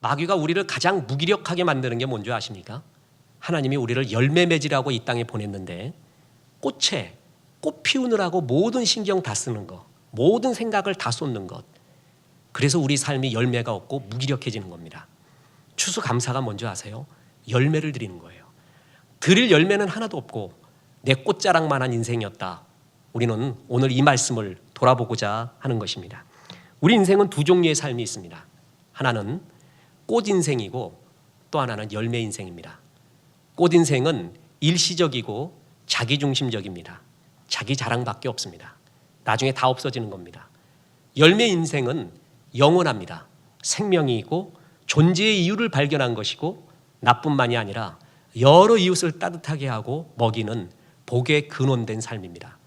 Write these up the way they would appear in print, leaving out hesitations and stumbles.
마귀가 우리를 가장 무기력하게 만드는 게 뭔지 아십니까? 하나님이 우리를 열매 맺으라고 이 땅에 보냈는데 꽃에 꽃 피우느라고 모든 신경 다 쓰는 것, 모든 생각을 다 쏟는 것. 그래서 우리 삶이 열매가 없고 무기력해지는 겁니다. 추수감사가 뭔지 아세요? 열매를 드리는 거예요. 드릴 열매는 하나도 없고 내 꽃자랑만한 인생이었다. 우리는 오늘 이 말씀을 돌아보고자 하는 것입니다. 우리 인생은 두 종류의 삶이 있습니다. 하나는 꽃 인생이고 또 하나는 열매 인생입니다. 꽃 인생은 일시적이고 자기중심적입니다. 자기 자랑밖에 없습니다. 나중에 다 없어지는 겁니다. 열매 인생은 영원합니다. 생명이 있고 존재의 이유를 발견한 것이고 나뿐만이 아니라 여러 이웃을 따뜻하게 하고 먹이는 복의 근원된 삶입니다.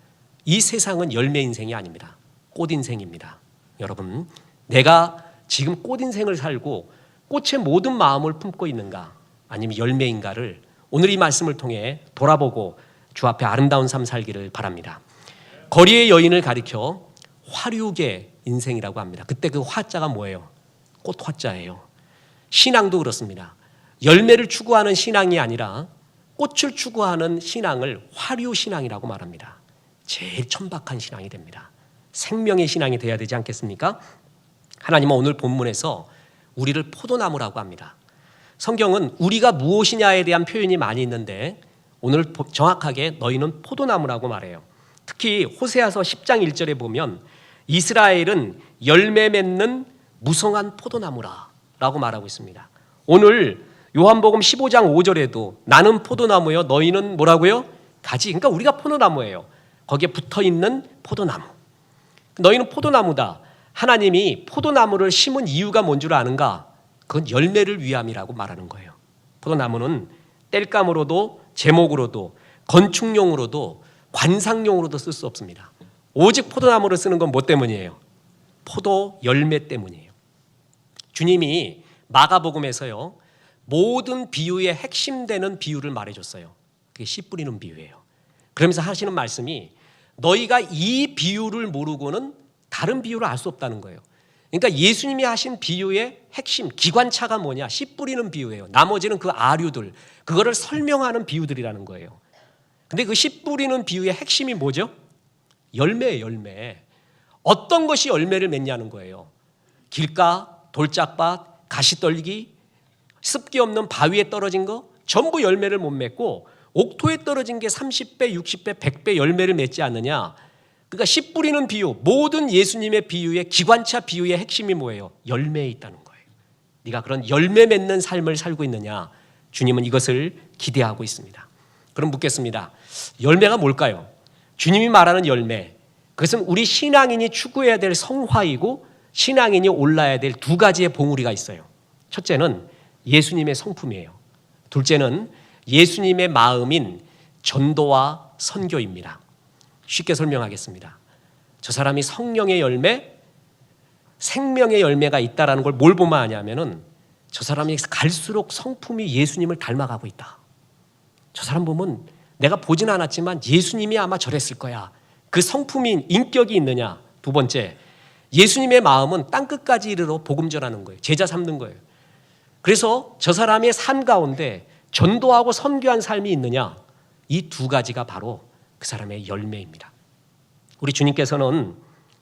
이 세상은 열매 인생이 아닙니다. 꽃 인생입니다. 여러분, 내가 지금 꽃 인생을 살고 꽃의 모든 마음을 품고 있는가 아니면 열매인가를 오늘 이 말씀을 통해 돌아보고 주 앞에 아름다운 삶 살기를 바랍니다. 거리의 여인을 가리켜 화류계 인생이라고 합니다. 그때 그 화자가 뭐예요? 꽃 화자예요. 신앙도 그렇습니다. 열매를 추구하는 신앙이 아니라 꽃을 추구하는 신앙을 화류 신앙이라고 말합니다. 제일 천박한 신앙이 됩니다. 생명의 신앙이 돼야 되지 않겠습니까? 하나님은 오늘 본문에서 우리를 포도나무라고 합니다. 성경은 우리가 무엇이냐에 대한 표현이 많이 있는데 오늘 정확하게 너희는 포도나무라고 말해요. 특히 호세아서 10장 1절에 보면 이스라엘은 열매 맺는 무성한 포도나무라고 말하고 있습니다. 오늘 요한복음 15장 5절에도 나는 포도나무요 너희는 뭐라고요? 가지. 그러니까 우리가 포도나무예요. 거기에 붙어있는 포도나무. 너희는 포도나무다. 하나님이 포도나무를 심은 이유가 뭔 줄 아는가? 그건 열매를 위함이라고 말하는 거예요. 포도나무는 땔감으로도 제목으로도 건축용으로도 관상용으로도 쓸 수 없습니다. 오직 포도나무를 쓰는 건 뭐 때문이에요? 포도 열매 때문이에요. 주님이 마가복음에서요 모든 비유의 핵심되는 비유를 말해줬어요. 그게 씨 뿌리는 비유예요. 그러면서 하시는 말씀이 너희가 이 비유를 모르고는 다른 비유를 알 수 없다는 거예요. 그러니까 예수님이 하신 비유의 핵심, 기관차가 뭐냐? 씨 뿌리는 비유예요. 나머지는 그 아류들, 그거를 설명하는 비유들이라는 거예요. 근데 그 씨 뿌리는 비유의 핵심이 뭐죠? 열매예요, 열매. 어떤 것이 열매를 맺냐는 거예요. 길가, 돌짝밭, 가시떨기, 습기 없는 바위에 떨어진 거 전부 열매를 못 맺고 옥토에 떨어진 게 30배, 60배, 100배 열매를 맺지 않느냐. 그러니까 씨 뿌리는 비유, 모든 예수님의 비유의 기관차 비유의 핵심이 뭐예요? 열매에 있다는 거예요. 네가 그런 열매 맺는 삶을 살고 있느냐. 주님은 이것을 기대하고 있습니다. 그럼 묻겠습니다. 열매가 뭘까요? 주님이 말하는 열매, 그것은 우리 신앙인이 추구해야 될 성화이고 신앙인이 올라야 될 두 가지의 봉우리가 있어요. 첫째는 예수님의 성품이에요. 둘째는 예수님의 마음인 전도와 선교입니다. 쉽게 설명하겠습니다. 저 사람이 성령의 열매, 생명의 열매가 있다는 걸 뭘 보면 아냐면은 저 사람이 갈수록 성품이 예수님을 닮아가고 있다. 저 사람 보면 내가 보진 않았지만 예수님이 아마 저랬을 거야. 그 성품이 인격이 있느냐. 두 번째, 예수님의 마음은 땅끝까지 이르러 복음 전하는 거예요. 제자 삼는 거예요. 그래서 저 사람의 삶 가운데 전도하고 선교한 삶이 있느냐. 이 두 가지가 바로 그 사람의 열매입니다. 우리 주님께서는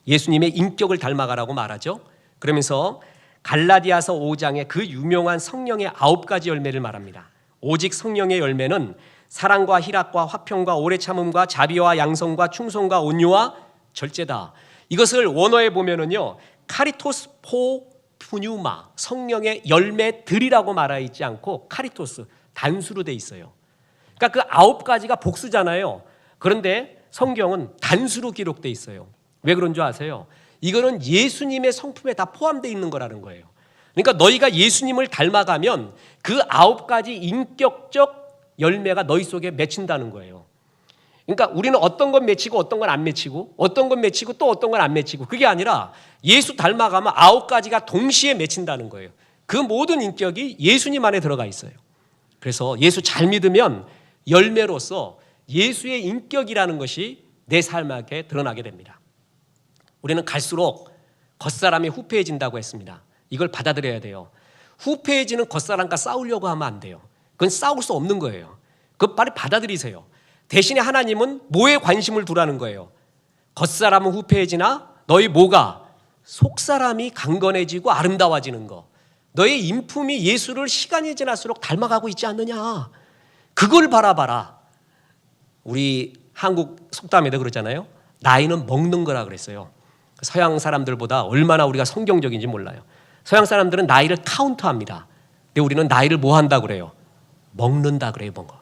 예수님의 인격을 닮아가라고 말하죠. 그러면서 갈라디아서 5장에 그 유명한 성령의 9가지 열매를 말합니다. 오직 성령의 열매는 사랑과 희락과 화평과 오래 참음과 자비와 양성과 충성과 온유와 절제다. 이것을 원어에 보면은요, 카리토스 포 푸뉴마, 성령의 열매들이라고 말하 있지 않고 카리토스, 단수로 돼 있어요. 그러니까 그 9가지가 복수잖아요. 그런데 성경은 단수로 기록돼 있어요. 왜 그런 줄 아세요? 이거는 예수님의 성품에 다 포함되어 있는 거라는 거예요. 그러니까 너희가 예수님을 닮아가면 그 9가지 인격적 열매가 너희 속에 맺힌다는 거예요. 그러니까 우리는 어떤 건 맺히고 어떤 건 안 맺히고 어떤 건 맺히고 또 어떤 건 안 맺히고 그게 아니라 예수 닮아가면 9가지가 동시에 맺힌다는 거예요. 그 모든 인격이 예수님 안에 들어가 있어요. 그래서 예수 잘 믿으면 열매로서 예수의 인격이라는 것이 내 삶에 드러나게 됩니다. 우리는 갈수록 겉사람이 후패해진다고 했습니다. 이걸 받아들여야 돼요. 후패해지는 겉사람과 싸우려고 하면 안 돼요. 그건 싸울 수 없는 거예요. 그거 빨리 받아들이세요. 대신에 하나님은 뭐에 관심을 두라는 거예요. 겉사람은 후패해지나 너희 뭐가? 속사람이 강건해지고 아름다워지는 거. 너의 인품이 예수를 시간이 지날수록 닮아가고 있지 않느냐. 그걸 바라봐라. 우리 한국 속담에도 그러잖아요. 나이는 먹는 거라 그랬어요. 서양 사람들보다 얼마나 우리가 성경적인지 몰라요. 서양 사람들은 나이를 카운트합니다. 근데 우리는 나이를 뭐 한다 그래요? 먹는다 그래요. 뭔가.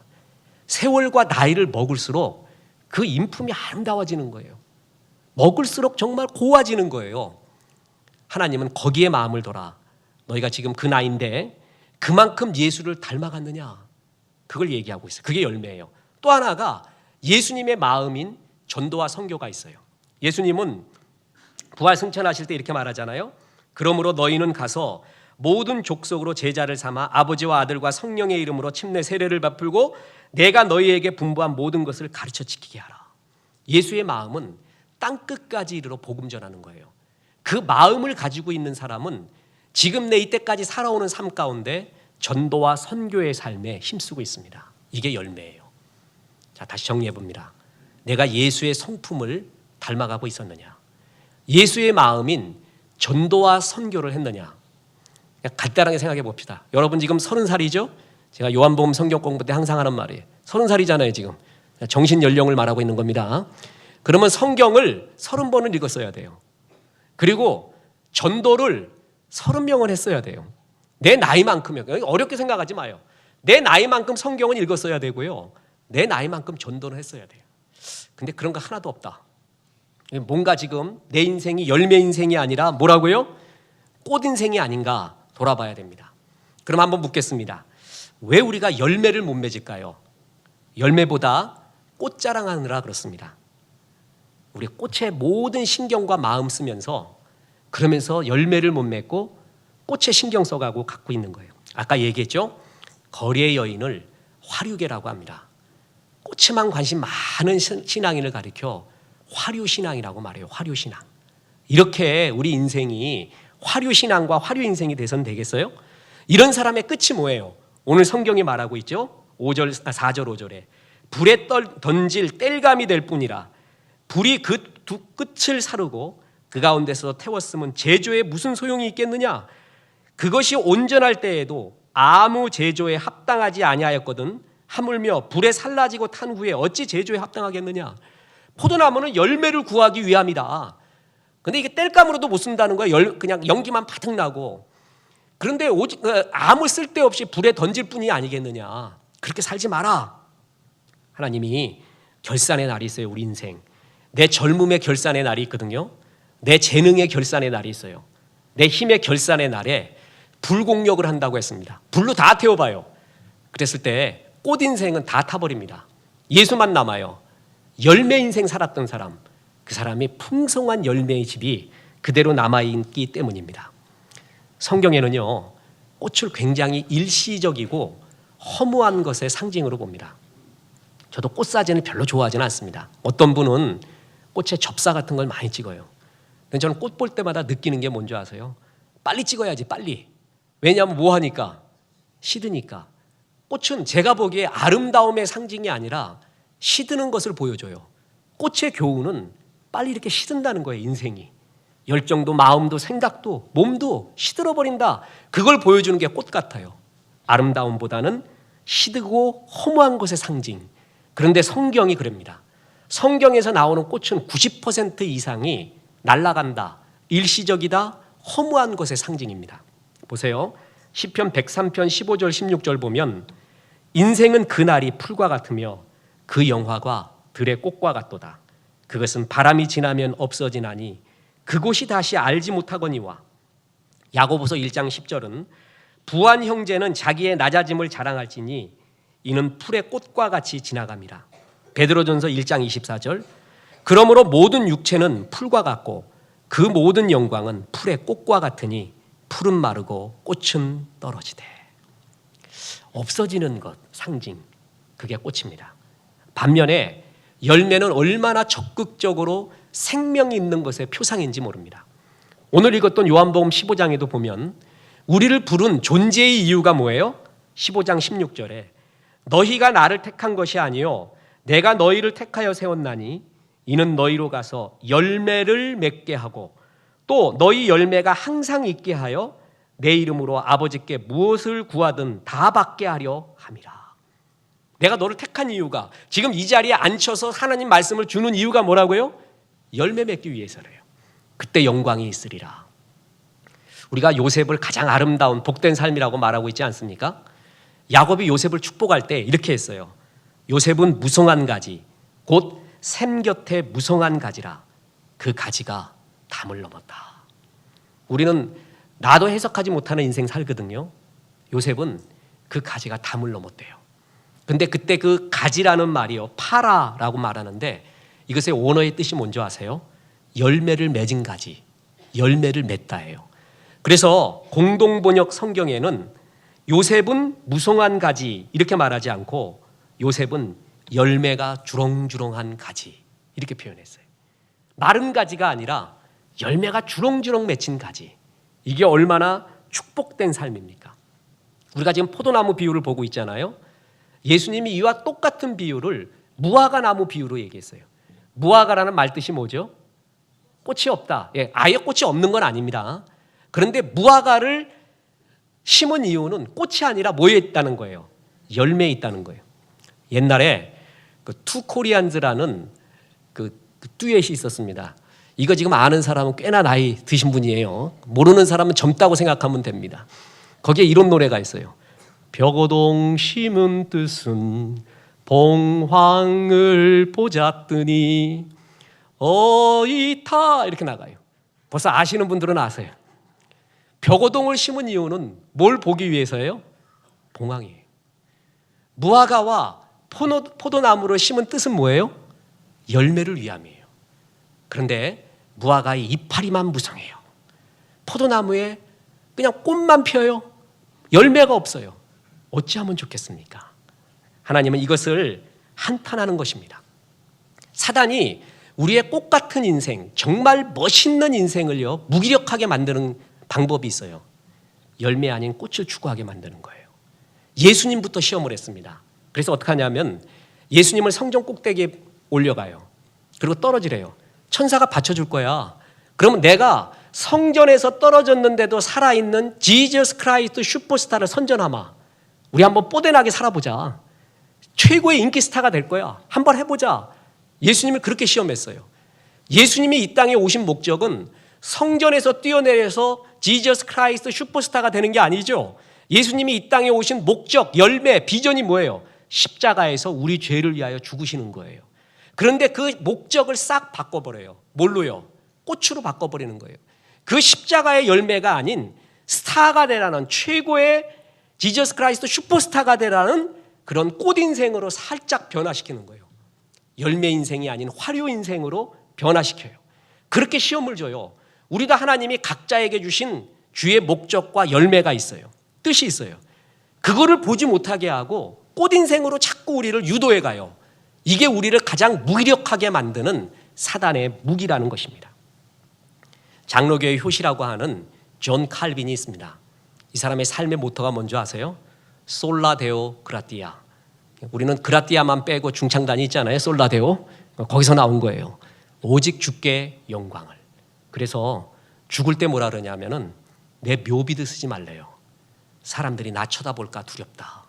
세월과 나이를 먹을수록 그 인품이 아름다워지는 거예요. 먹을수록 정말 고와지는 거예요. 하나님은 거기에 마음을 둬라. 너희가 지금 그 나이인데 그만큼 예수를 닮아갔느냐. 그걸 얘기하고 있어요. 그게 열매예요. 또 하나가 예수님의 마음인 전도와 선교가 있어요. 예수님은 부활 승천하실 때 이렇게 말하잖아요. 그러므로 너희는 가서 모든 족속으로 제자를 삼아 아버지와 아들과 성령의 이름으로 침례 세례를 베풀고 내가 너희에게 분부한 모든 것을 가르쳐 지키게 하라. 예수의 마음은 땅끝까지 이르러 복음 전하는 거예요. 그 마음을 가지고 있는 사람은 지금 내 이때까지 살아오는 삶 가운데 전도와 선교의 삶에 힘쓰고 있습니다. 이게 열매예요. 자, 다시 정리해 봅니다. 내가 예수의 성품을 닮아가고 있었느냐? 예수의 마음인 전도와 선교를 했느냐? 간단하게 생각해 봅시다. 여러분 지금 30살이죠? 제가 요한복음 성경 공부 때 항상 하는 말이에요. 30살이잖아요 지금. 정신 연령을 말하고 있는 겁니다. 그러면 성경을 30번을 읽었어야 돼요. 그리고 전도를 30명을 했어야 돼요. 내 나이만큼이요. 어렵게 생각하지 마요. 내 나이만큼 성경은 읽었어야 되고요. 내 나이만큼 전도를 했어야 돼요. 근데 그런 거 하나도 없다. 뭔가 지금 내 인생이 열매 인생이 아니라 뭐라고요? 꽃 인생이 아닌가 돌아봐야 됩니다. 그럼 한번 묻겠습니다. 왜 우리가 열매를 못 맺을까요? 열매보다 꽃 자랑하느라 그렇습니다. 우리 꽃에 모든 신경과 마음 쓰면서 그러면서 열매를 못 맺고 꽃에 신경 써가고 갖고 있는 거예요. 아까 얘기했죠? 거리의 여인을 화류계라고 합니다. 꽃에만 관심 많은 신앙인을 가리켜 화류신앙이라고 말해요. 화류신앙. 이렇게 우리 인생이 화류신앙과 화류인생이 돼선 되겠어요? 이런 사람의 끝이 뭐예요? 오늘 성경이 말하고 있죠? 4절 5절에 불에 던질 땔감이 될 뿐이라 불이 그 두 끝을 사르고 그 가운데서 태웠으면 제조에 무슨 소용이 있겠느냐? 그것이 온전할 때에도 아무 제조에 합당하지 아니하였거든 하물며 불에 살라지고 탄 후에 어찌 제조에 합당하겠느냐? 포도나무는 열매를 구하기 위함이다. 근데 이게 땔감으로도 못 쓴다는 거야. 그냥 연기만 바득 나고. 그런데 오직 아무 쓸데없이 불에 던질 뿐이 아니겠느냐. 그렇게 살지 마라. 하나님이 결산의 날이 있어요. 우리 인생. 내 젊음의 결산의 날이 있거든요. 내 재능의 결산의 날이 있어요. 내 힘의 결산의 날에 불공력을 한다고 했습니다. 불로 다 태워봐요. 그랬을 때 꽃 인생은 다 타버립니다. 예수만 남아요. 열매 인생 살았던 사람, 그 사람이 풍성한 열매의 집이 그대로 남아있기 때문입니다. 성경에는요, 꽃을 굉장히 일시적이고 허무한 것의 상징으로 봅니다. 저도 꽃 사진을 별로 좋아하지는 않습니다. 어떤 분은 꽃에 접사 같은 걸 많이 찍어요. 근데 저는 꽃 볼 때마다 느끼는 게 뭔지 아세요? 빨리 찍어야지, 빨리. 왜냐하면 뭐 하니까? 시드니까. 꽃은 제가 보기에 아름다움의 상징이 아니라 시드는 것을 보여줘요. 꽃의 교훈은 빨리 이렇게 시든다는 거예요. 인생이. 열정도 마음도 생각도 몸도 시들어버린다. 그걸 보여주는 게 꽃 같아요. 아름다움보다는 시드고 허무한 것의 상징. 그런데 성경이 그럽니다. 성경에서 나오는 꽃은 90% 이상이 날아간다, 일시적이다, 허무한 것의 상징입니다. 보세요. 시편 103편 15절 16절 보면 인생은 그날이 풀과 같으며 그 영화가 들의 꽃과 같도다. 그것은 바람이 지나면 없어지나니 그곳이 다시 알지 못하거니와. 야고보서 1장 10절은 부한 형제는 자기의 낮아짐을 자랑할지니 이는 풀의 꽃과 같이 지나갑니다. 베드로전서 1장 24절 그러므로 모든 육체는 풀과 같고 그 모든 영광은 풀의 꽃과 같으니 풀은 마르고 꽃은 떨어지되. 없어지는 것, 상징, 그게 꽃입니다. 반면에 열매는 얼마나 적극적으로 생명이 있는 것의 표상인지 모릅니다. 오늘 읽었던 요한복음 15장에도 보면 우리를 부른 존재의 이유가 뭐예요? 15장 16절에 너희가 나를 택한 것이 아니요 내가 너희를 택하여 세웠나니 이는 너희로 가서 열매를 맺게 하고 또 너희 열매가 항상 있게 하여 내 이름으로 아버지께 무엇을 구하든 다 받게 하려 함이라. 내가 너를 택한 이유가, 지금 이 자리에 앉혀서 하나님 말씀을 주는 이유가 뭐라고요? 열매 맺기 위해서래요. 그때 영광이 있으리라. 우리가 요셉을 가장 아름다운 복된 삶이라고 말하고 있지 않습니까? 야곱이 요셉을 축복할 때 이렇게 했어요. 요셉은 무성한 가지, 곧 샘 곁에 무성한 가지라. 그 가지가 담을 넘었다. 우리는 나도 해석하지 못하는 인생 살거든요. 요셉은 그 가지가 담을 넘었대요. 근데 그때 그 가지라는 말이요, 파라라고 말하는데 이것의 원어의 뜻이 뭔지 아세요? 열매를 맺은 가지, 열매를 맺다예요. 그래서 공동번역 성경에는 요셉은 무성한 가지 이렇게 말하지 않고 요셉은 열매가 주렁주렁한 가지 이렇게 표현했어요. 마른 가지가 아니라 열매가 주렁주렁 맺힌 가지. 이게 얼마나 축복된 삶입니까? 우리가 지금 포도나무 비유를 보고 있잖아요. 예수님이 이와 똑같은 비유를 무화과 나무 비유로 얘기했어요. 무화과라는 말 뜻이 뭐죠? 꽃이 없다. 아예 꽃이 없는 건 아닙니다. 그런데 무화과를 심은 이유는 꽃이 아니라 뭐에 있다는 거예요? 열매에 있다는 거예요. 옛날에 그 투코리안즈라는 그 듀엣이 있었습니다. 이거 지금 아는 사람은 꽤나 나이 드신 분이에요. 모르는 사람은 젊다고 생각하면 됩니다. 거기에 이런 노래가 있어요. 벽오동 심은 뜻은 봉황을 보잡더니 어이타 이렇게 나가요. 벌써 아시는 분들은 아세요. 벽오동을 심은 이유는 뭘 보기 위해서예요? 봉황이에요. 무화과와 포도나무를 심은 뜻은 뭐예요? 열매를 위함이에요. 그런데 무화과의 이파리만 무성해요. 포도나무에 그냥 꽃만 펴요. 열매가 없어요. 어찌하면 좋겠습니까? 하나님은 이것을 한탄하는 것입니다. 사단이 우리의 꽃 같은 인생, 정말 멋있는 인생을요 무기력하게 만드는 방법이 있어요. 열매 아닌 꽃을 추구하게 만드는 거예요. 예수님부터 시험을 했습니다. 그래서 어떻게 하냐면 예수님을 성전 꼭대기에 올려가요. 그리고 떨어지래요. 천사가 받쳐줄 거야. 그러면 내가 성전에서 떨어졌는데도 살아있는 지저스 크라이스트 슈퍼스타를 선전하마. 우리 한번 뽀대나게 살아보자. 최고의 인기 스타가 될 거야. 한번 해보자. 예수님을 그렇게 시험했어요. 예수님이 이 땅에 오신 목적은 성전에서 뛰어내려서 지저스 크라이스트 슈퍼스타가 되는 게 아니죠. 예수님이 이 땅에 오신 목적, 열매, 비전이 뭐예요? 십자가에서 우리 죄를 위하여 죽으시는 거예요. 그런데 그 목적을 싹 바꿔버려요. 뭘로요? 꽃으로 바꿔버리는 거예요. 그 십자가의 열매가 아닌 스타가 되라는, 최고의 지저스 크라이스트 슈퍼스타가 되라는 그런 꽃 인생으로 살짝 변화시키는 거예요. 열매 인생이 아닌 화료 인생으로 변화시켜요. 그렇게 시험을 줘요. 우리도 하나님이 각자에게 주신 주의 목적과 열매가 있어요. 뜻이 있어요. 그거를 보지 못하게 하고 꽃 인생으로 자꾸 우리를 유도해 가요. 이게 우리를 가장 무기력하게 만드는 사단의 무기라는 것입니다. 장로교의 효시라고 하는 존 칼빈이 있습니다. 이 사람의 삶의 모토가 뭔지 아세요? 솔라 데오 그라티아. 우리는 그라티아만 빼고 중창단이 있잖아요. 솔라 데오. 거기서 나온 거예요. 오직 주께 영광을. 그래서 죽을 때 뭐라 그러냐면은 내 묘비도 쓰지 말래요. 사람들이 나 쳐다볼까 두렵다.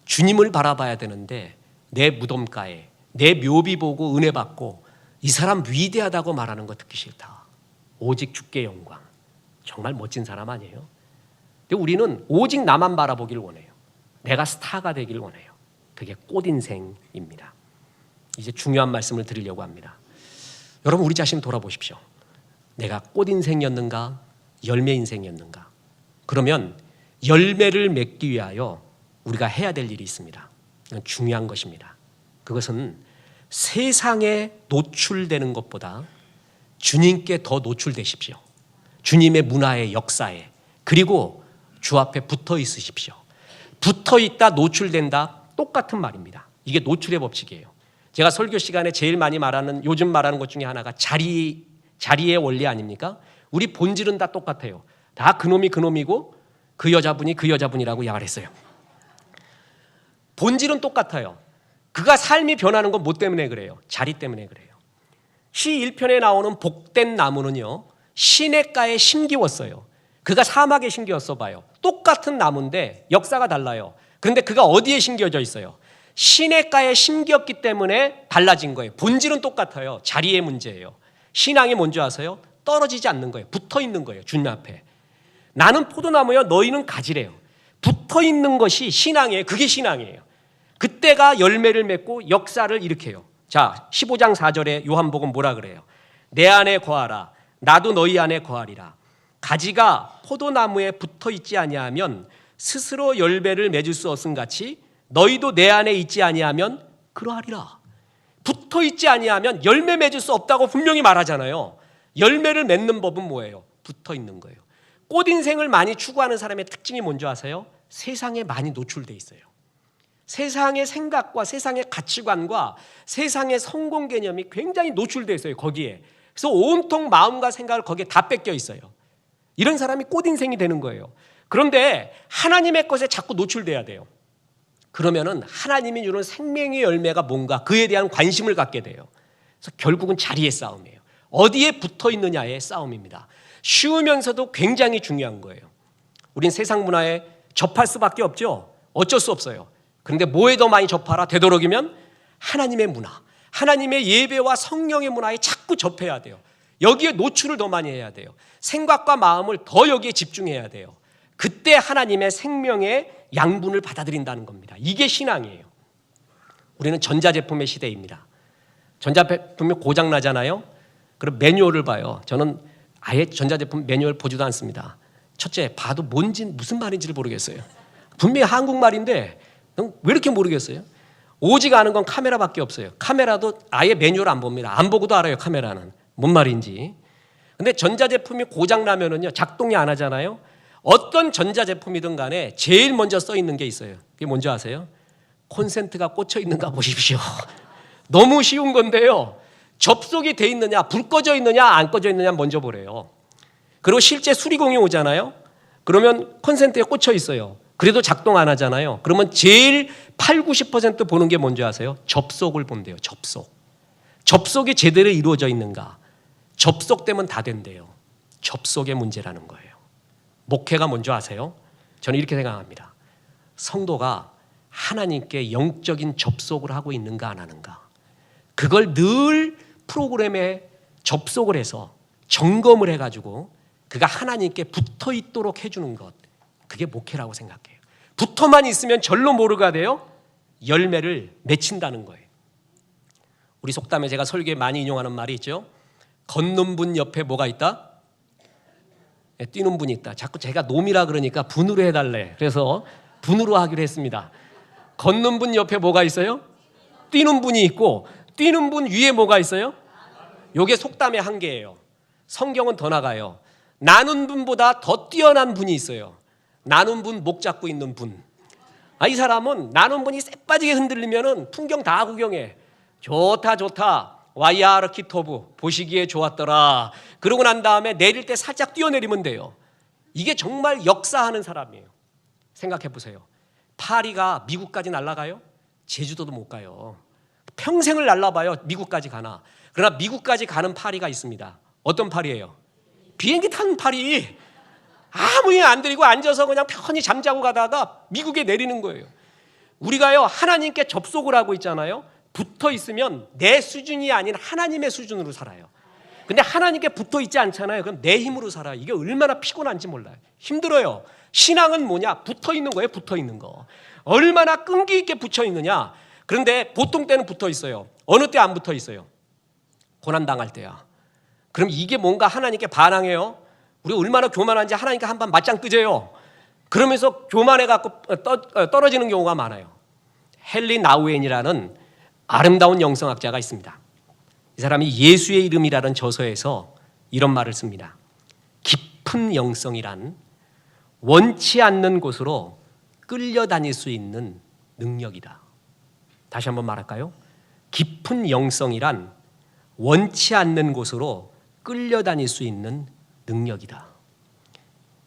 주님을 바라봐야 되는데 내 무덤가에 내 묘비 보고 은혜 받고 이 사람 위대하다고 말하는 거 듣기 싫다. 오직 주께 영광. 정말 멋진 사람 아니에요? 근데 우리는 오직 나만 바라보길 원해요. 내가 스타가 되길 원해요. 그게 꽃 인생입니다. 이제 중요한 말씀을 드리려고 합니다. 여러분 우리 자신 돌아보십시오. 내가 꽃 인생이었는가? 열매 인생이었는가? 그러면 열매를 맺기 위하여 우리가 해야 될 일이 있습니다. 이건 중요한 것입니다. 그것은 세상에 노출되는 것보다 주님께 더 노출되십시오. 주님의 문화의 역사에. 그리고 주 앞에 붙어 있으십시오. 붙어 있다 노출된다 똑같은 말입니다. 이게 노출의 법칙이에요. 제가 설교 시간에 제일 많이 말하는, 요즘 말하는 것 중에 하나가 자리의 원리 아닙니까? 우리 본질은 다 똑같아요. 다 그놈이 그놈이고 그 여자분이 그 여자분이라고 말했어요. 본질은 똑같아요. 그가 삶이 변하는 건 뭐 때문에 그래요? 자리 때문에 그래요. 시 1편에 나오는 복된 나무는요, 시냇가에 심기웠어요. 그가 사막에 심기웠어 봐요. 똑같은 나무인데 역사가 달라요. 그런데 그가 어디에 심겨져 있어요? 시냇가에 심기었기 때문에 달라진 거예요. 본질은 똑같아요. 자리의 문제예요. 신앙이 뭔지 아세요? 떨어지지 않는 거예요. 붙어 있는 거예요. 주님 앞에. 나는 포도나무여 너희는 가지래요. 붙어 있는 것이 신앙이에요. 그게 신앙이에요. 그때가 열매를 맺고 역사를 일으켜요. 자, 15장 4절에 요한복음 뭐라 그래요? 내 안에 거하라. 나도 너희 안에 거하리라. 가지가 포도나무에 붙어 있지 아니하면 스스로 열매를 맺을 수 없음 같이 너희도 내 안에 있지 아니하면 그러하리라. 붙어 있지 아니하면 열매 맺을 수 없다고 분명히 말하잖아요. 열매를 맺는 법은 뭐예요? 붙어 있는 거예요. 꽃 인생을 많이 추구하는 사람의 특징이 뭔지 아세요? 세상에 많이 노출돼 있어요. 세상의 생각과 세상의 가치관과 세상의 성공 개념이 굉장히 노출돼 있어요. 거기에. 그래서 온통 마음과 생각을 거기에 다 뺏겨 있어요. 이런 사람이 꽃 인생이 되는 거예요. 그런데 하나님의 것에 자꾸 노출돼야 돼요. 그러면은 하나님이 주는 생명의 열매가 뭔가 그에 대한 관심을 갖게 돼요. 그래서 결국은 자리의 싸움이에요. 어디에 붙어 있느냐의 싸움입니다. 쉬우면서도 굉장히 중요한 거예요. 우린 세상 문화에 접할 수밖에 없죠. 어쩔 수 없어요. 그런데 뭐에 더 많이 접하라? 되도록이면 하나님의 문화, 하나님의 예배와 성령의 문화에 자꾸 접해야 돼요. 여기에 노출을 더 많이 해야 돼요. 생각과 마음을 더 여기에 집중해야 돼요. 그때 하나님의 생명의 양분을 받아들인다는 겁니다. 이게 신앙이에요. 우리는 전자제품의 시대입니다. 전자제품이 고장나잖아요. 그럼 매뉴얼을 봐요. 저는 아예 전자제품 매뉴얼 보지도 않습니다. 첫째, 봐도 뭔지 무슨 말인지를 모르겠어요. 분명히 한국말인데 왜 이렇게 모르겠어요? 오직 아는 건 카메라밖에 없어요. 카메라도 아예 매뉴얼 안 봅니다. 안 보고도 알아요. 카메라는 뭔 말인지. 근데 전자제품이 고장나면은요, 작동이 안 하잖아요. 어떤 전자제품이든 간에 제일 먼저 써 있는 게 있어요. 그게 뭔지 아세요? 콘센트가 꽂혀 있는가 보십시오. 너무 쉬운 건데요. 접속이 돼 있느냐, 불 꺼져 있느냐, 안 꺼져 있느냐 먼저 보래요. 그리고 실제 수리공이 오잖아요. 그러면 콘센트에 꽂혀 있어요. 그래도 작동 안 하잖아요. 그러면 제일 8, 90% 보는 게 뭔지 아세요? 접속을 본대요. 접속. 접속이 제대로 이루어져 있는가. 접속되면 다 된대요. 접속의 문제라는 거예요. 목회가 뭔지 아세요? 저는 이렇게 생각합니다. 성도가 하나님께 영적인 접속을 하고 있는가 안 하는가. 그걸 늘 프로그램에 접속을 해서 점검을 해가지고 그가 하나님께 붙어 있도록 해주는 것. 그게 목회라고 생각해요. 붙어만 있으면 절로 모르가 돼요. 열매를 맺힌다는 거예요. 우리 속담에 제가 설교에 많이 인용하는 말이 있죠. 걷는 분 옆에 뭐가 있다? 뛰는 분이 있다. 자꾸 제가 놈이라 그러니까 분으로 해달래. 그래서 분으로 하기로 했습니다. 걷는 분 옆에 뭐가 있어요? 뛰는 분이 있고 뛰는 분 위에 뭐가 있어요? 이게 속담의 한계예요. 성경은 더 나가요. 나눈 분보다 더 뛰어난 분이 있어요. 나눈 분, 목 잡고 있는 분. 이 사람은 나눈 분이 쎄빠지게 흔들리면은 풍경 다 구경해. 좋다 좋다. 와이아르키토브 보시기에 좋았더라. 그러고 난 다음에 내릴 때 살짝 뛰어내리면 돼요. 이게 정말 역사하는 사람이에요. 생각해 보세요. 파리가 미국까지 날아가요? 제주도도 못 가요. 평생을 날아봐요. 미국까지 가나. 그러나 미국까지 가는 파리가 있습니다. 어떤 파리예요? 비행기 타는 파리. 아무 일 안 들이고 앉아서 그냥 편히 잠자고 가다가 미국에 내리는 거예요. 우리가요 하나님께 접속을 하고 있잖아요. 붙어 있으면 내 수준이 아닌 하나님의 수준으로 살아요. 근데 하나님께 붙어 있지 않잖아요. 그럼 내 힘으로 살아요. 이게 얼마나 피곤한지 몰라요. 힘들어요. 신앙은 뭐냐? 붙어 있는 거예요. 붙어 있는 거. 얼마나 끈기 있게 붙여 있느냐. 그런데 보통 때는 붙어 있어요. 어느 때 안 붙어 있어요? 고난당할 때야. 그럼 이게 뭔가 하나님께 반항해요. 우리 얼마나 교만한지 하나님께 한번 맞짱 뜨재요. 그러면서 교만해갖고 떨어지는 경우가 많아요. 헨리 나우엔이라는 아름다운 영성학자가 있습니다. 이 사람이 예수의 이름이라는 저서에서 이런 말을 씁니다. 깊은 영성이란 원치 않는 곳으로 끌려다닐 수 있는 능력이다. 다시 한번 말할까요? 깊은 영성이란 원치 않는 곳으로 끌려다닐 수 있는 능력이다.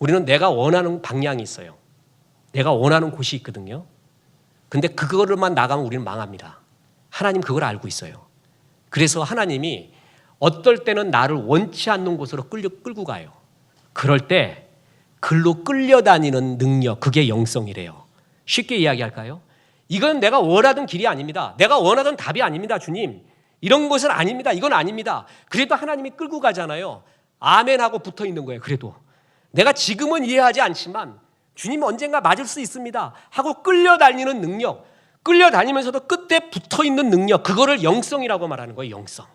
우리는 내가 원하는 방향이 있어요. 내가 원하는 곳이 있거든요. 근데 그거로만 나가면 우리는 망합니다. 하나님 그걸 알고 있어요. 그래서 하나님이 어떨 때는 나를 원치 않는 곳으로 끌고 가요. 그럴 때 글로 끌려다니는 능력, 그게 영성이래요. 쉽게 이야기할까요? 이건 내가 원하던 길이 아닙니다. 내가 원하던 답이 아닙니다, 주님. 이런 것은 아닙니다. 이건 아닙니다. 그래도 하나님이 끌고 가잖아요. 아멘하고 붙어 있는 거예요. 그래도 내가 지금은 이해하지 않지만 주님 언젠가 맞을 수 있습니다 하고 끌려다니는 능력, 끌려다니면서도 끝에 붙어 있는 능력, 그거를 영성이라고 말하는 거예요. 영성.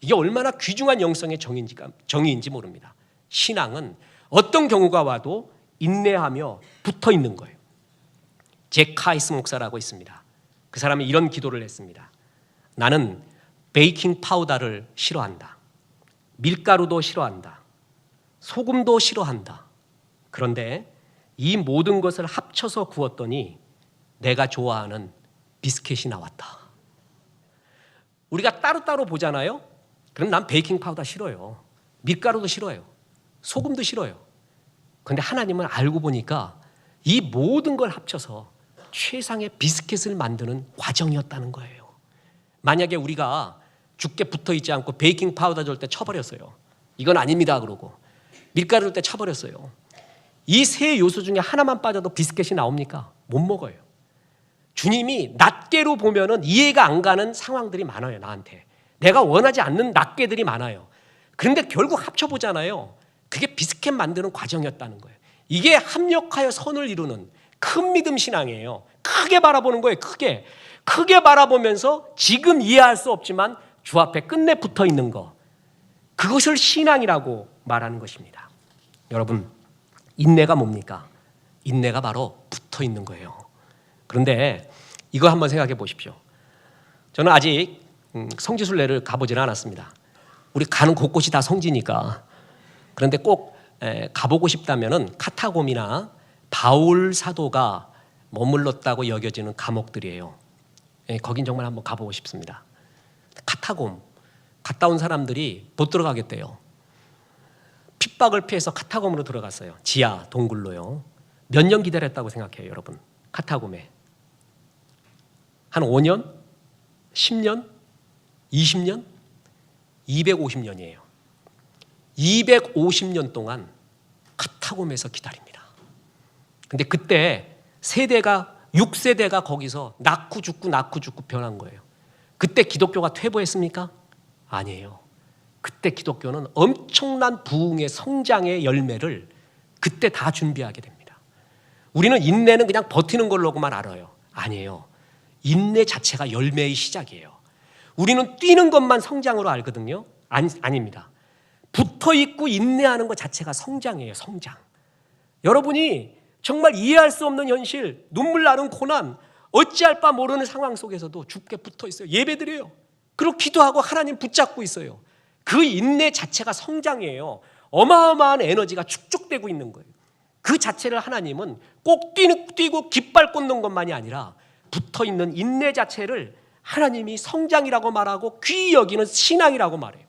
이게 얼마나 귀중한 영성의 정의인지 모릅니다. 신앙은 어떤 경우가 와도 인내하며 붙어 있는 거예요. 잭 카이스 목사라고 있습니다. 그 사람이 이런 기도를 했습니다. 나는 베이킹 파우더를 싫어한다. 밀가루도 싫어한다. 소금도 싫어한다. 그런데 이 모든 것을 합쳐서 구웠더니 내가 좋아하는 비스켓이 나왔다. 우리가 따로따로 보잖아요. 그럼 난 베이킹 파우더 싫어요. 밀가루도 싫어요. 소금도 싫어요. 그런데 하나님은 알고 보니까 이 모든 걸 합쳐서 최상의 비스켓을 만드는 과정이었다는 거예요. 만약에 우리가 죽게 붙어 있지 않고 베이킹 파우더 줄 때 쳐버렸어요. 이건 아닙니다 그러고 밀가루 줄 때 쳐버렸어요. 이 세 요소 중에 하나만 빠져도 비스켓이 나옵니까? 못 먹어요. 주님이 낱개로 보면은 이해가 안 가는 상황들이 많아요. 나한테 내가 원하지 않는 낱개들이 많아요. 그런데 결국 합쳐보잖아요. 그게 비스켓 만드는 과정이었다는 거예요. 이게 합력하여 선을 이루는 큰 믿음 신앙이에요. 크게 바라보는 거예요. 크게 바라보면서 지금 이해할 수 없지만 주 앞에 끝내 붙어 있는 거, 그것을 신앙이라고 말하는 것입니다. 여러분, 인내가 뭡니까? 인내가 바로 붙어 있는 거예요. 그런데 이거 한번 생각해 보십시오. 저는 아직 성지순례를 가보지는 않았습니다. 우리 가는 곳곳이 다 성지니까. 그런데 꼭 가보고 싶다면은 카타곰이나 바울 사도가 머물렀다고 여겨지는 감옥들이에요. 거긴 정말 한번 가보고 싶습니다. 카타곰 갔다 온 사람들이 못 들어가겠대요. 핍박을 피해서 카타곰으로 들어갔어요. 지하 동굴로요. 몇 년 기다렸다고 생각해요, 여러분? 카타곰에 한 5년? 10년? 20년? 250년이에요. 250년 동안 카타곰에서 기다립니다. 근데 그때 세대가 6세대가 거기서 낳고 죽고 변한 거예요. 그때 기독교가 퇴보했습니까? 아니에요. 그때 기독교는 엄청난 부흥의 성장의 열매를 그때 다 준비하게 됩니다. 우리는 인내는 그냥 버티는 걸로만 알아요. 아니에요. 인내 자체가 열매의 시작이에요. 우리는 뛰는 것만 성장으로 알거든요. 아닙니다. 붙어있고 인내하는 것 자체가 성장이에요. 성장. 여러분이 정말 이해할 수 없는 현실, 눈물 나는 고난, 어찌할 바 모르는 상황 속에서도 죽게 붙어 있어요. 예배드려요. 그리고 기도하고 하나님 붙잡고 있어요. 그 인내 자체가 성장이에요. 어마어마한 에너지가 축적되고 있는 거예요. 그 자체를 하나님은 꼭 뛰고 깃발 꽂는 것만이 아니라 붙어있는 인내 자체를 하나님이 성장이라고 말하고 귀히 여기는 신앙이라고 말해요.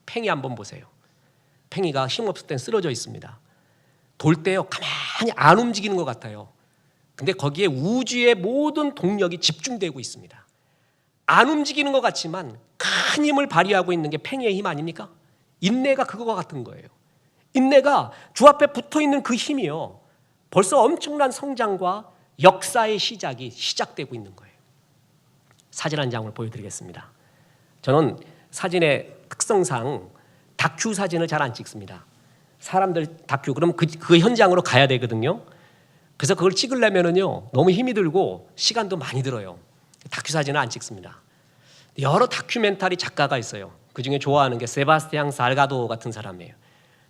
팽이 한번 보세요. 팽이가 힘없을 땐 쓰러져 있습니다. 돌 때요, 가만히 안 움직이는 것 같아요. 근데 거기에 우주의 모든 동력이 집중되고 있습니다. 안 움직이는 것 같지만 큰 힘을 발휘하고 있는 게 팽이의 힘 아닙니까? 인내가 그거와 같은 거예요. 인내가 주 앞에 붙어있는 그 힘이요, 벌써 엄청난 성장과 역사의 시작이 시작되고 있는 거예요. 사진 한 장을 보여드리겠습니다. 저는 사진의 특성상 다큐 사진을 잘 안 찍습니다. 사람들 다큐, 그럼 그 현장으로 가야 되거든요. 그래서 그걸 찍으려면은요, 너무 힘이 들고 시간도 많이 들어요. 다큐 사진을 안 찍습니다. 여러 다큐멘터리 작가가 있어요. 그 중에 좋아하는 게 세바스티앙 살가도 같은 사람이에요.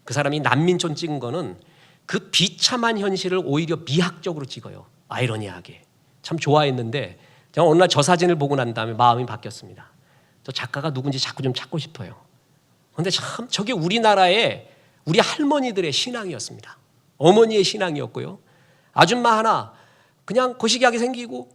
그 사람이 난민촌 찍은 거는 그 비참한 현실을 오히려 미학적으로 찍어요. 아이러니하게. 참 좋아했는데 제가 어느 날 저 사진을 보고 난 다음에 마음이 바뀌었습니다. 저 작가가 누군지 자꾸 좀 찾고 싶어요. 그런데 참 저게 우리나라의 우리 할머니들의 신앙이었습니다. 어머니의 신앙이었고요. 아줌마 하나 그냥 거시기하게 생기고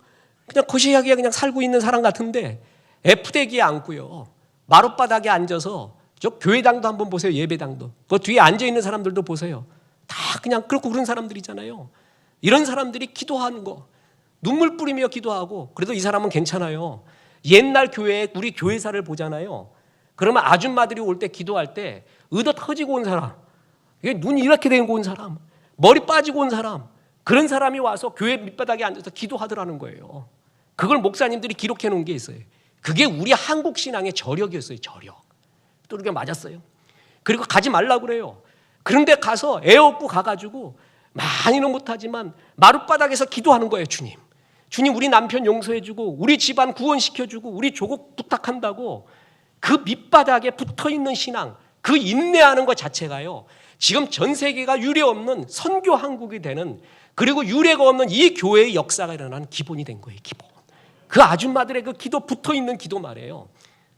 그냥 거시기하게 그냥 살고 있는 사람 같은데 F대기에 앉고요. 마룻바닥에 앉아서 저 교회당도 한번 보세요. 예배당도. 그 뒤에 앉아있는 사람들도 보세요. 다 그냥 그렇고 그런 사람들이잖아요. 이런 사람들이 기도하는 거, 눈물 뿌리며 기도하고, 그래도 이 사람은 괜찮아요. 옛날 교회에 우리 교회사를 보잖아요. 그러면 아줌마들이 올 때 기도할 때 의도 터지고 온 사람, 눈이 이렇게 된 거 온 사람, 머리 빠지고 온 사람, 그런 사람이 와서 교회 밑바닥에 앉아서 기도하더라는 거예요. 그걸 목사님들이 기록해 놓은 게 있어요. 그게 우리 한국 신앙의 저력이었어요. 저력. 또 그게 맞았어요. 그리고 가지 말라고 그래요. 그런데 가서 애 업고 가가지고 많이는 못하지만 마룻바닥에서 기도하는 거예요. 주님, 주님 우리 남편 용서해주고 우리 집안 구원시켜주고 우리 조국 부탁한다고. 그 밑바닥에 붙어있는 신앙, 그 인내하는 것 자체가요, 지금 전 세계가 유례 없는 선교 한국이 되는, 그리고 유례가 없는 이 교회의 역사가 일어나는 기본이 된 거예요. 기본. 그 아줌마들의 그 기도, 붙어있는 기도 말이에요.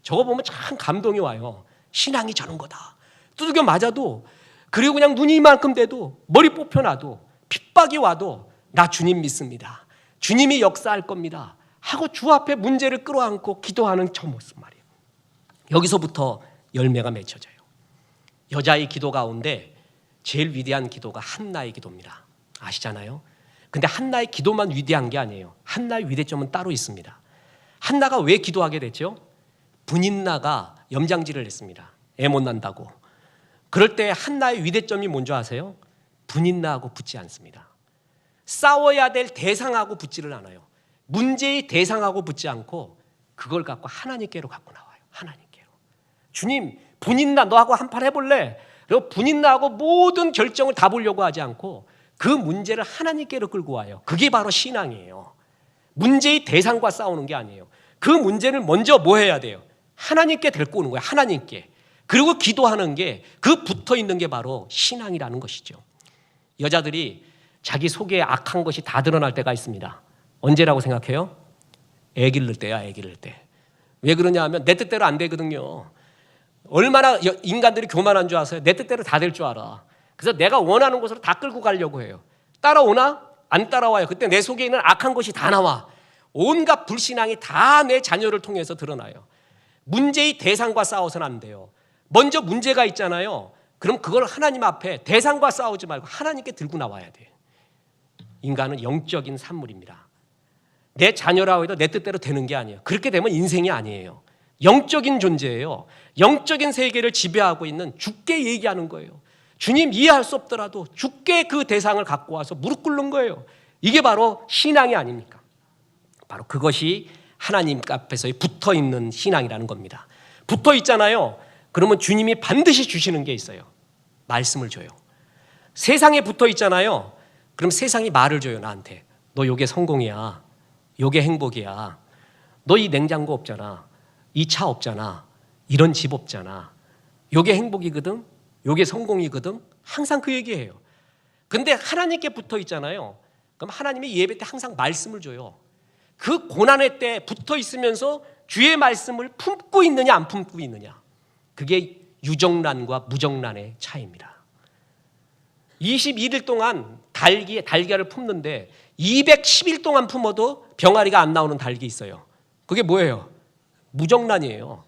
저거 보면 참 감동이 와요. 신앙이 저런 거다. 두들겨 맞아도, 그리고 그냥 눈이 이만큼 돼도, 머리 뽑혀놔도, 핍박이 와도 나 주님 믿습니다, 주님이 역사할 겁니다 하고 주 앞에 문제를 끌어안고 기도하는 저 모습 말이에요. 여기서부터 열매가 맺혀져요. 여자의 기도 가운데 제일 위대한 기도가 한나의 기도입니다. 아시잖아요. 근데 한나의 기도만 위대한 게 아니에요. 한나의 위대점은 따로 있습니다. 한나가 왜 기도하게 됐죠? 분인나가 염장질을 했습니다. 애 못 난다고. 그럴 때 한나의 위대점이 뭔지 아세요? 분인나하고 붙지 않습니다. 싸워야 될 대상하고 붙지를 않아요. 문제의 대상하고 붙지 않고 그걸 갖고 하나님께로 갖고 나와요. 하나님께로. 주님, 분인나 너하고 한판 해볼래? 그리고 분인나하고 모든 결정을 다 보려고 하지 않고 그 문제를 하나님께로 끌고 와요. 그게 바로 신앙이에요. 문제의 대상과 싸우는 게 아니에요. 그 문제를 먼저 뭐 해야 돼요? 하나님께 데리고 오는 거예요. 하나님께. 그리고 기도하는 게, 그 붙어있는 게 바로 신앙이라는 것이죠. 여자들이 자기 속에 악한 것이 다 드러날 때가 있습니다. 언제라고 생각해요? 애기를 낳을 때야. 애기를 낳을 때. 왜 그러냐 하면 내 뜻대로 안 되거든요. 얼마나 인간들이 교만한 줄 아세요? 내 뜻대로 다 될 줄 알아. 그래서 내가 원하는 곳으로 다 끌고 가려고 해요. 따라오나? 안 따라와요. 그때 내 속에 있는 악한 것이 다 나와. 온갖 불신앙이 다 내 자녀를 통해서 드러나요. 문제의 대상과 싸워서는 안 돼요. 먼저 문제가 있잖아요. 그럼 그걸 하나님 앞에 대상과 싸우지 말고 하나님께 들고 나와야 돼요. 인간은 영적인 산물입니다. 내 자녀라고 해도 내 뜻대로 되는 게 아니에요. 그렇게 되면 인생이 아니에요. 영적인 존재예요. 영적인 세계를 지배하고 있는 주께 얘기하는 거예요. 주님 이해할 수 없더라도 주께 그 대상을 갖고 와서 무릎 꿇는 거예요. 이게 바로 신앙이 아닙니까? 바로 그것이 하나님 앞에서의 붙어있는 신앙이라는 겁니다. 붙어있잖아요. 그러면 주님이 반드시 주시는 게 있어요. 말씀을 줘요. 세상에 붙어있잖아요. 그럼 세상이 말을 줘요. 나한테. 너 요게 성공이야. 요게 행복이야. 너 이 냉장고 없잖아. 이 차 없잖아. 이런 집 없잖아. 요게 행복이거든. 요게 성공이거든. 항상 그 얘기해요. 근데 하나님께 붙어 있잖아요. 그럼 하나님이 예배 때 항상 말씀을 줘요. 그 고난의 때 붙어 있으면서 주의 말씀을 품고 있느냐 안 품고 있느냐. 그게 유정란과 무정란의 차이입니다. 21일 동안 달걀을 품는데 210일 동안 품어도 병아리가 안 나오는 닭이 있어요. 그게 뭐예요? 무정란이에요.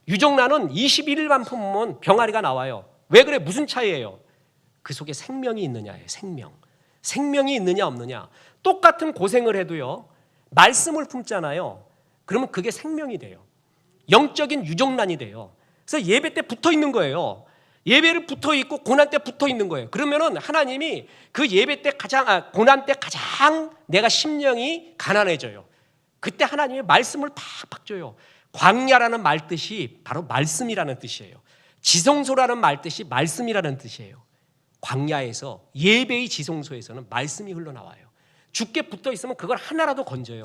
유정란은 21일만 품으면 병아리가 나와요. 왜 그래? 무슨 차이예요? 그 속에 생명이 있느냐예요. 생명. 생명이 있느냐 없느냐. 똑같은 고생을 해도요. 말씀을 품잖아요. 그러면 그게 생명이 돼요. 영적인 유정란이 돼요. 그래서 예배 때 붙어 있는 거예요. 예배를 붙어 있고 고난 때 붙어 있는 거예요. 그러면은 하나님이 그 예배 때 고난 때 가장 내가 심령이 가난해져요. 그때 하나님의 말씀을 팍팍 줘요. 광야라는 말 뜻이 바로 말씀이라는 뜻이에요. 지성소라는 말 뜻이 말씀이라는 뜻이에요. 광야에서 예배의 지성소에서는 말씀이 흘러나와요. 주께 붙어 있으면 그걸 하나라도 건져요.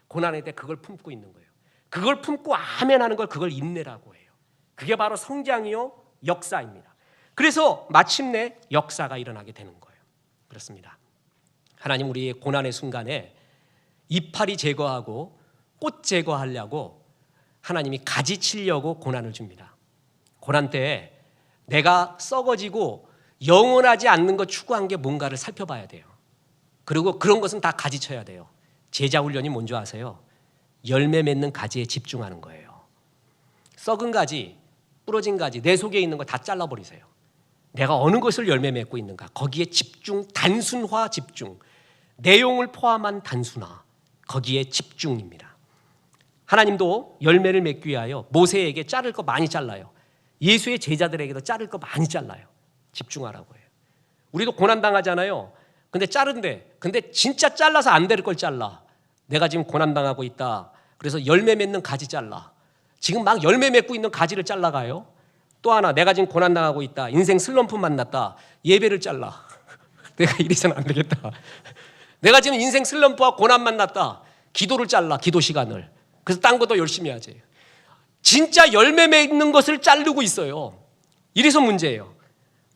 고난의 때 그걸 품고 있는 거예요. 그걸 품고 아멘하는 걸 그걸 인내라고 해요. 그게 바로 성장이요 역사입니다. 그래서 마침내 역사가 일어나게 되는 거예요. 그렇습니다. 하나님 우리의 고난의 순간에 이파리 제거하고 꽃 제거하려고 하나님이 가지 치려고 고난을 줍니다. 고난 때 내가 썩어지고 영원하지 않는 것 추구한 게 뭔가를 살펴봐야 돼요. 그리고 그런 것은 다 가지쳐야 돼요. 제자 훈련이 뭔지 아세요? 열매 맺는 가지에 집중하는 거예요. 썩은 가지, 부러진 가지, 내 속에 있는 거 다 잘라버리세요. 내가 어느 것을 열매 맺고 있는가, 거기에 집중, 단순화 집중, 내용을 포함한 단순화, 거기에 집중입니다. 하나님도 열매를 맺기 위하여 모세에게 자를 거 많이 잘라요. 예수의 제자들에게도 자를 거 많이 잘라요. 집중하라고 해요. 우리도 고난당하잖아요. 근데 자른데, 근데 진짜 잘라서 안 될 걸 잘라. 내가 지금 고난당하고 있다. 그래서 열매 맺는 가지 잘라. 지금 막 열매 맺고 있는 가지를 잘라가요. 또 하나, 내가 지금 고난당하고 있다. 인생 슬럼프 만났다. 예배를 잘라. 내가 이래서는 안 되겠다. 내가 지금 인생 슬럼프와 고난 만났다. 기도를 잘라. 기도 시간을. 그래서 딴 것도 열심히 하지. 진짜 열매 맺는 것을 자르고 있어요. 이래서 문제예요.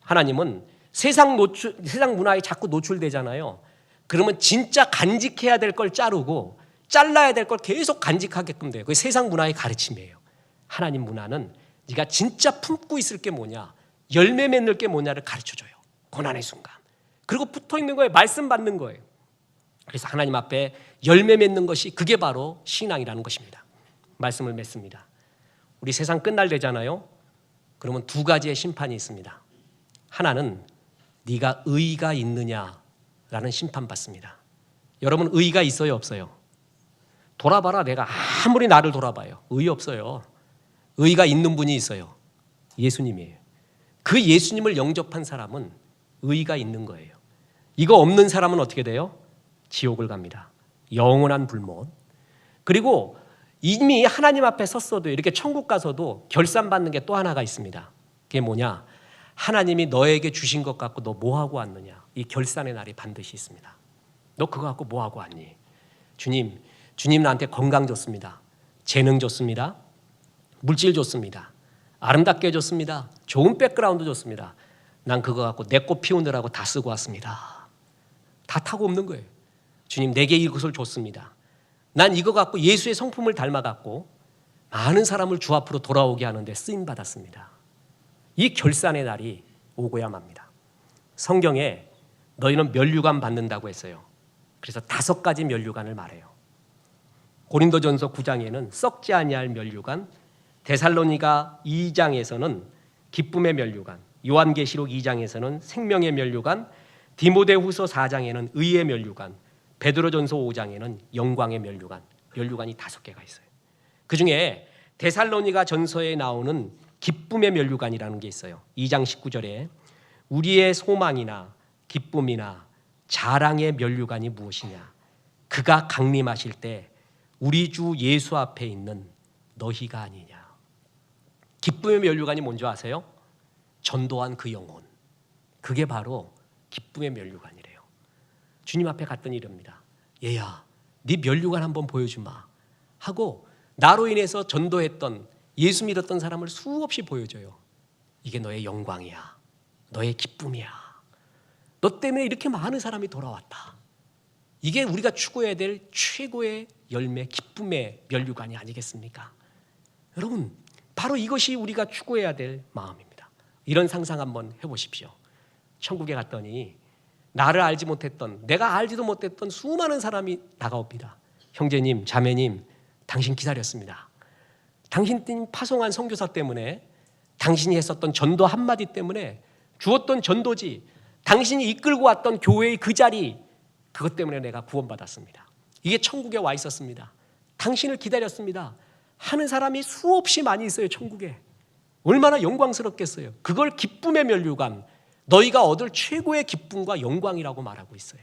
하나님은 세상 문화에 자꾸 노출되잖아요. 그러면 진짜 간직해야 될 걸 자르고 잘라야 될 걸 계속 간직하게끔 돼요. 그게 세상 문화의 가르침이에요. 하나님 문화는 네가 진짜 품고 있을 게 뭐냐, 열매 맺는 게 뭐냐를 가르쳐줘요. 고난의 순간. 그리고 붙어있는 거예요. 말씀 받는 거예요. 그래서 하나님 앞에 열매 맺는 것이, 그게 바로 신앙이라는 것입니다. 말씀을 맺습니다. 우리 세상 끝날 때잖아요. 그러면 두 가지의 심판이 있습니다. 하나는 네가 의의가 있느냐라는 심판받습니다. 여러분, 의의가 있어요, 없어요? 돌아봐라. 내가 아무리 나를 돌아봐요. 의의 없어요. 의의가 있는 분이 있어요. 예수님이에요. 그 예수님을 영접한 사람은 의의가 있는 거예요. 이거 없는 사람은 어떻게 돼요? 지옥을 갑니다. 영원한 불못. 그리고 이미 하나님 앞에 섰어도, 이렇게 천국 가서도 결산받는 게 또 하나가 있습니다. 그게 뭐냐? 하나님이 너에게 주신 것 갖고 너 뭐하고 왔느냐? 이 결산의 날이 반드시 있습니다. 너 그거 갖고 뭐하고 왔니? 주님 나한테 건강 줬습니다. 재능 줬습니다. 물질 줬습니다. 아름답게 줬습니다. 좋은 백그라운드 줬습니다. 난 그거 갖고 내 꽃 피우느라고 다 쓰고 왔습니다. 다 타고 없는 거예요. 주님, 내게 이것을 줬습니다. 난 이거 갖고 예수의 성품을 닮아갖고 많은 사람을 주 앞으로 돌아오게 하는데 쓰임받았습니다. 이 결산의 날이 오고야 맙니다. 성경에 너희는 면류관 받는다고 했어요. 그래서 5가지 면류관을 말해요. 고린도전서 9장에는 썩지 아니할 면류관, 데살로니가 2장에서는 기쁨의 면류관, 요한계시록 2장에서는 생명의 면류관, 디모데후서 4장에는 의의 면류관, 베드로전서 5장에는 영광의 면류관, 면류관이 5개가 있어요. 그중에 데살로니가 전서에 나오는 기쁨의 면류관이라는 게 있어요. 2장 19절에 우리의 소망이나 기쁨이나 자랑의 면류관이 무엇이냐? 그가 강림하실 때 우리 주 예수 앞에 있는 너희가 아니냐. 기쁨의 면류관이 뭔지 아세요? 전도한 그 영혼. 그게 바로 기쁨의 면류관이래요. 주님 앞에 갔더니 이럽니다. 얘야, 네 면류관 한번 보여주마 하고 나로 인해서 전도했던, 예수 믿었던 사람을 수없이 보여줘요. 이게 너의 영광이야. 너의 기쁨이야. 너 때문에 이렇게 많은 사람이 돌아왔다. 이게 우리가 추구해야 될 최고의 열매, 기쁨의 면류관이 아니겠습니까? 여러분, 바로 이것이 우리가 추구해야 될 마음입니다. 이런 상상 한번 해보십시오. 천국에 갔더니 나를 알지 못했던, 내가 알지도 못했던 수많은 사람이 다가옵니다. 형제님, 자매님, 당신 기다렸습니다. 당신이 파송한 선교사 때문에, 당신이 했었던 전도 한마디 때문에, 주었던 전도지, 당신이 이끌고 왔던 교회의 그 자리, 그것 때문에 내가 구원받았습니다. 이게 천국에 와 있었습니다. 당신을 기다렸습니다 하는 사람이 수없이 많이 있어요. 천국에. 얼마나 영광스럽겠어요. 그걸 기쁨의 면류관, 너희가 얻을 최고의 기쁨과 영광이라고 말하고 있어요.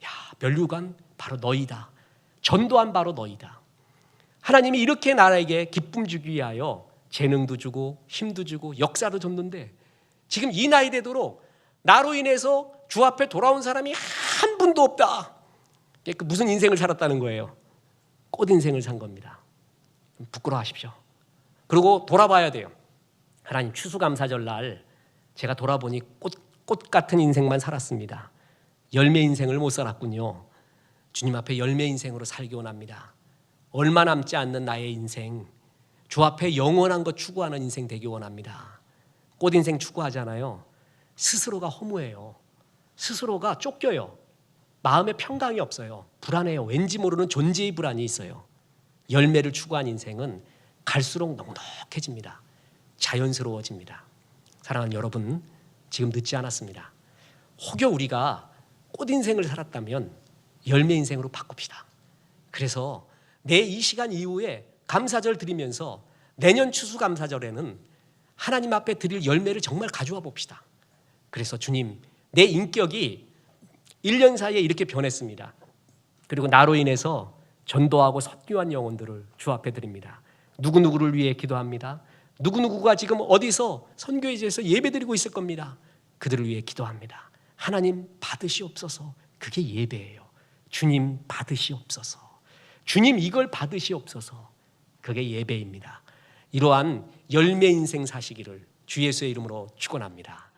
야, 면류관 바로 너희다. 전도한 바로 너희다. 하나님이 이렇게 나라에게 기쁨 주기 위하여 재능도 주고 힘도 주고 역사도 줬는데, 지금 이 나이 되도록 나로 인해서 주 앞에 돌아온 사람이 한 분도 없다. 무슨 인생을 살았다는 거예요? 꽃 인생을 산 겁니다. 부끄러워하십시오. 그리고 돌아봐야 돼요. 하나님, 추수감사절 날 제가 돌아보니 꽃 같은 인생만 살았습니다. 열매 인생을 못 살았군요. 주님 앞에 열매 인생으로 살기 원합니다. 얼마 남지 않는 나의 인생, 주 앞에 영원한 것 추구하는 인생 되기 원합니다. 꽃 인생 추구하잖아요. 스스로가 허무해요. 스스로가 쫓겨요. 마음에 평강이 없어요. 불안해요. 왠지 모르는 존재의 불안이 있어요. 열매를 추구한 인생은 갈수록 넉넉해집니다. 자연스러워집니다. 사랑하는 여러분, 지금 늦지 않았습니다. 혹여 우리가 꽃 인생을 살았다면 열매 인생으로 바꿉시다. 그래서 내 이 시간 이후에 감사절 드리면서 내년 추수감사절에는 하나님 앞에 드릴 열매를 정말 가져와 봅시다. 그래서 주님, 내 인격이 1년 사이에 이렇게 변했습니다. 그리고 나로 인해서 전도하고 선교한 영혼들을 주 앞에 드립니다. 누구누구를 위해 기도합니다. 누구누구가 지금 어디서 선교회에서 예배드리고 있을 겁니다. 그들을 위해 기도합니다. 하나님 받으시옵소서. 그게 예배예요. 주님 받으시옵소서. 주님 이걸 받으시옵소서. 그게 예배입니다. 이러한 열매 인생 사시기를 주 예수의 이름으로 축원합니다.